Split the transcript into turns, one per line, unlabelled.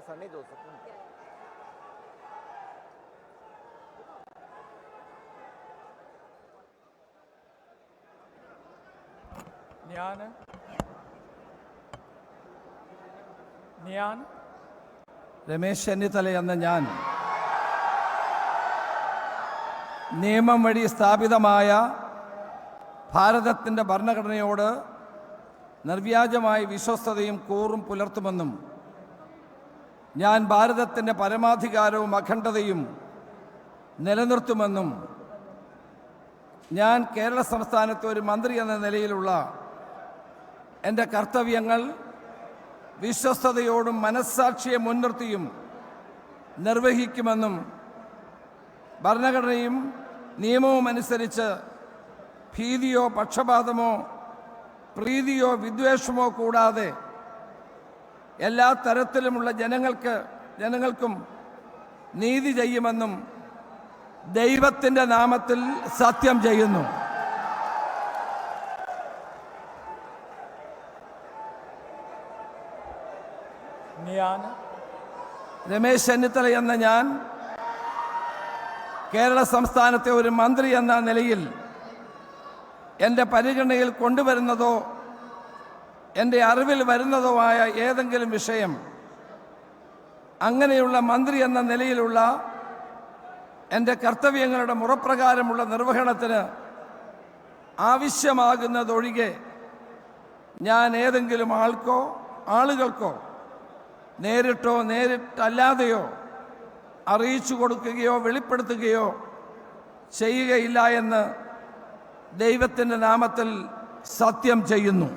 സണ്ണി ജോസഫും
ഞാൻ രമേശ് ചെന്നിത്തല എന്ന ഞാൻ നിയമം വഴി സ്ഥാപിതമായ ഭാരതത്തിൻ്റെ ഭരണഘടനയോട് നിർവ്യാജമായ വിശ്വസ്തതയും കൂറും പുലർത്തുമെന്നും ഞാൻ ഭാരതത്തിൻ്റെ പരമാധികാരവും അഖണ്ഡതയും നിലനിർത്തുമെന്നും ഞാൻ കേരള സംസ്ഥാനത്തെ ഒരു മന്ത്രി എന്ന നിലയിലുള്ള എൻ്റെ കർത്തവ്യങ്ങൾ വിശ്വസ്തയോടും മനസ്സാക്ഷിയെ മുൻനിർത്തിയും നിർവഹിക്കുമെന്നും ഭരണഘടനയും നിയമവും അനുസരിച്ച് ഭീതിയോ പക്ഷപാതമോ പ്രീതിയോ വിദ്വേഷമോ കൂടാതെ എല്ലാ തരത്തിലുമുള്ള ജനങ്ങൾക്കും നീതി ചെയ്യുമെന്നും ദൈവത്തിൻ്റെ നാമത്തിൽ സത്യം ചെയ്യുന്നു.
ഞാൻ
രമേശ് ചെന്നിത്തല എന്ന ഞാൻ കേരള സംസ്ഥാനത്തെ ഒരു മന്ത്രി എന്ന നിലയിൽ എൻ്റെ പരിഗണനയിൽ കൊണ്ടുവരുന്നതോ എൻ്റെ അറിവിൽ വരുന്നതോ ആയ ഏതെങ്കിലും വിഷയം അങ്ങനെയുള്ള മന്ത്രി എന്ന നിലയിലുള്ള എൻ്റെ കർത്തവ്യങ്ങളുടെ മുറപ്രകാരമുള്ള നിർവഹണത്തിന് ആവശ്യമാകുന്നതൊഴികെ ഞാൻ ഏതെങ്കിലും ആളുകൾക്കോ നേരിട്ടോ നേരിട്ടല്ലാതെയോ അറിയിച്ചു കൊടുക്കുകയോ വെളിപ്പെടുത്തുകയോ ചെയ്യുകയില്ല എന്ന് ദൈവത്തിൻ്റെ നാമത്തിൽ സത്യം ചെയ്യുന്നു.